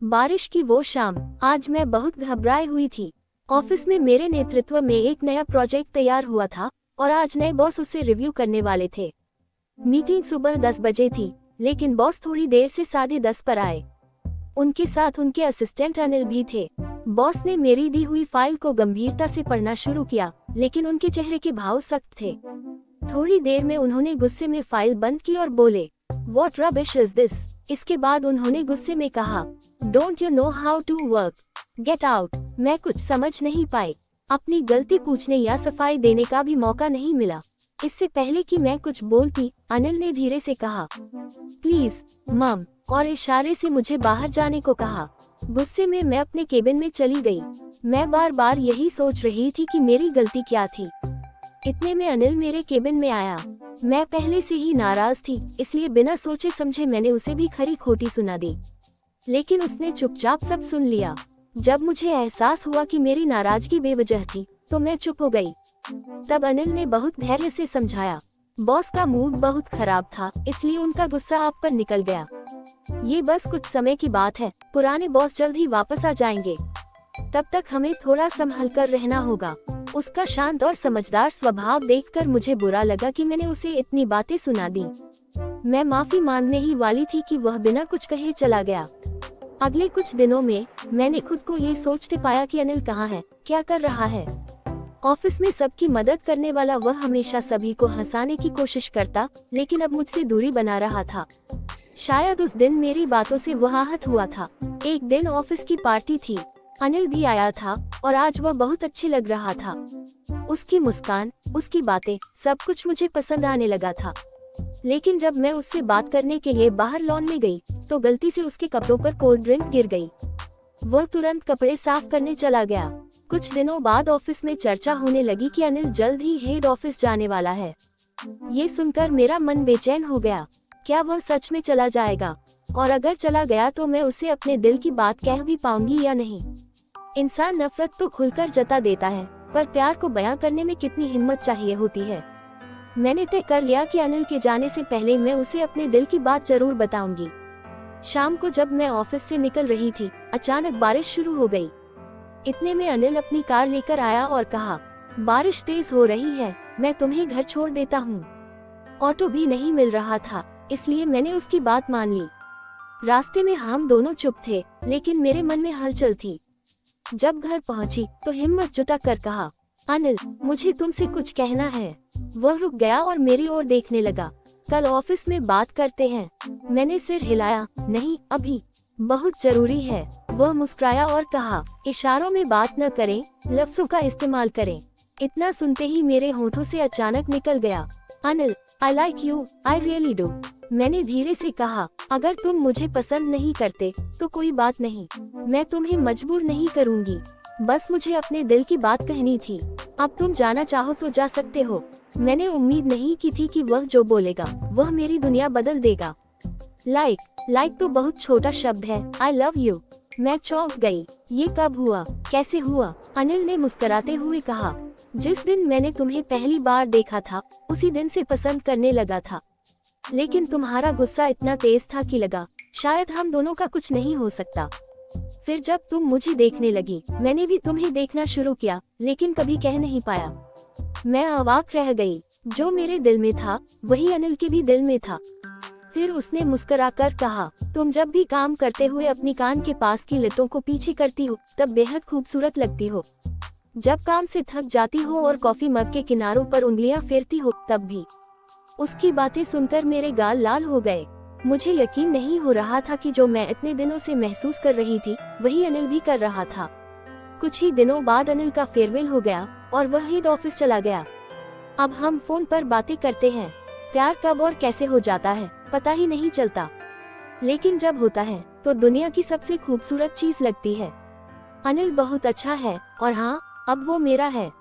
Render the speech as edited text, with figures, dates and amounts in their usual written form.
बारिश की वो शाम, आज मैं बहुत घबराई हुई थी। ऑफिस में मेरे नेतृत्व में एक नया प्रोजेक्ट तैयार हुआ था और आज नए बॉस उसे रिव्यू करने वाले थे। मीटिंग सुबह 10 बजे थी, लेकिन बॉस थोड़ी देर से 10:30 पर आए। उनके साथ उनके असिस्टेंट अनिल भी थे। बॉस ने मेरी दी हुई फाइल को गंभीरता से पढ़ना शुरू किया, लेकिन उनके चेहरे के भाव सख्त थे। थोड़ी देर में उन्होंने गुस्से में फाइल बंद की और बोले, "What rubbish is this?" इसके बाद उन्होंने गुस्से में कहा, "Don't you know how to work? Get out." मैं कुछ समझ नहीं पाई। अपनी गलती पूछने या सफाई देने का भी मौका नहीं मिला। इससे पहले कि मैं कुछ बोलती, अनिल ने धीरे से कहा, "प्लीज मम," और इशारे से मुझे बाहर जाने को कहा। गुस्से में मैं अपने केबिन में चली गई। मैं बार बार यही सोच रही थी कि मेरी गलती क्या थी। इतने में अनिल मेरे केबिन में आया। मैं पहले से ही नाराज थी, इसलिए बिना सोचे समझे मैंने उसे भी खरी खोटी सुना दी, लेकिन उसने चुपचाप सब सुन लिया। जब मुझे एहसास हुआ कि मेरी नाराजगी बेवजह थी, तो मैं चुप हो गई। तब अनिल ने बहुत धैर्य से समझाया, "बॉस का मूड बहुत खराब था, इसलिए उनका गुस्सा आप पर निकल गया। ये बस कुछ समय की बात है, पुराने बॉस जल्द ही वापस आ जाएंगे। तब तक हमें थोड़ा संभल कर रहना होगा।" उसका शांत और समझदार स्वभाव देखकर मुझे बुरा लगा कि मैंने उसे इतनी बातें सुना दी। मैं माफी मांगने ही वाली थी कि वह बिना कुछ कहे चला गया। अगले कुछ दिनों में मैंने खुद को ये सोचते पाया कि अनिल कहाँ है, क्या कर रहा है। ऑफिस में सबकी मदद करने वाला वह हमेशा सभी को हंसाने की कोशिश करता, लेकिन अब मुझसे दूरी बना रहा था। शायद उस दिन मेरी बातों से वह आहत हुआ था। एक दिन ऑफिस की पार्टी थी। अनिल भी आया था और आज वह बहुत अच्छे लग रहा था। उसकी मुस्कान, उसकी बातें, सब कुछ मुझे पसंद आने लगा था। लेकिन जब मैं उससे बात करने के लिए बाहर लॉन में गई, तो गलती से उसके कपड़ों पर कोल्ड ड्रिंक गिर गई। वह तुरंत कपड़े साफ करने चला गया। कुछ दिनों बाद ऑफिस में चर्चा होने लगी कि अनिल जल्द ही हेड ऑफिस जाने वाला है। ये सुनकर मेरा मन बेचैन हो गया। क्या वह सच में चला जाएगा? और अगर चला गया तो मैं उसे अपने दिल की बात कह भी पाऊंगी या नहीं? इंसान नफरत तो खुलकर जता देता है, पर प्यार को बयां करने में कितनी हिम्मत चाहिए होती है। मैंने तय कर लिया कि अनिल के जाने से पहले मैं उसे अपने दिल की बात जरूर बताऊंगी। शाम को जब मैं ऑफिस से निकल रही थी, अचानक बारिश शुरू हो गई। इतने में अनिल अपनी कार लेकर आया और कहा, "बारिश तेज हो रही है, मैं तुम्हें घर छोड़ देता हूँ।" ऑटो भी नहीं मिल रहा था, इसलिए मैंने उसकी बात मान ली। रास्ते में हम दोनों चुप थे, लेकिन मेरे मन में हलचल थी। जब घर पहुंची तो हिम्मत जुटा कर कहा, "अनिल, मुझे तुमसे कुछ कहना है।" वह रुक गया और मेरी ओर देखने लगा। "कल ऑफिस में बात करते हैं।" मैंने सिर हिलाया, "नहीं, अभी बहुत जरूरी है।" वह मुस्कुराया और कहा, "इशारों में बात न करें, लफ्जों का इस्तेमाल करें।" इतना सुनते ही मेरे होठों से अचानक निकल गया, "Anil, I like you, I really do." मैंने धीरे से कहा, "अगर तुम मुझे पसंद नहीं करते तो कोई बात नहीं, मैं तुम्हें मजबूर नहीं करूंगी। बस मुझे अपने दिल की बात कहनी थी। अब तुम जाना चाहो तो जा सकते हो।" मैंने उम्मीद नहीं की थी कि वह जो बोलेगा वह मेरी दुनिया बदल देगा। लाइक तो बहुत छोटा शब्द है, आई लव यू। मैं चौंक गई। ये कब हुआ, कैसे हुआ? अनिल ने मुस्कुराते हुए कहा, "जिस दिन मैंने तुम्हें पहली बार देखा था, उसी दिन से पसंद करने लगा था। लेकिन तुम्हारा गुस्सा इतना तेज था कि लगा शायद हम दोनों का कुछ नहीं हो सकता। फिर जब तुम मुझे देखने लगी, मैंने भी तुम्हें देखना शुरू किया, लेकिन कभी कह नहीं पाया।" मैं अवाक रह गई। जो मेरे दिल में था, वही अनिल के भी दिल में था। फिर उसने मुस्कुराकर कहा, "तुम जब भी काम करते हुए अपनी कान के पास की लटों को पीछे करती हो, तब बेहद खूबसूरत लगती हो। जब काम से थक जाती हो और कॉफी मग के किनारों पर उंगलियां फेरती हो, तब भी।" उसकी बातें सुनकर मेरे गाल लाल हो गए। मुझे यकीन नहीं हो रहा था कि जो मैं इतने दिनों से महसूस कर रही थी, वही अनिल भी कर रहा था। कुछ ही दिनों बाद अनिल का फेयरवेल हो गया और वह हेड ऑफिस चला गया। अब हम फोन पर बातें करते हैं। प्यार कब और कैसे हो जाता है, पता ही नहीं चलता। लेकिन जब होता है, तो दुनिया की सबसे खूबसूरत चीज लगती है। अनिल बहुत अच्छा है और हाँ, अब वो मेरा है।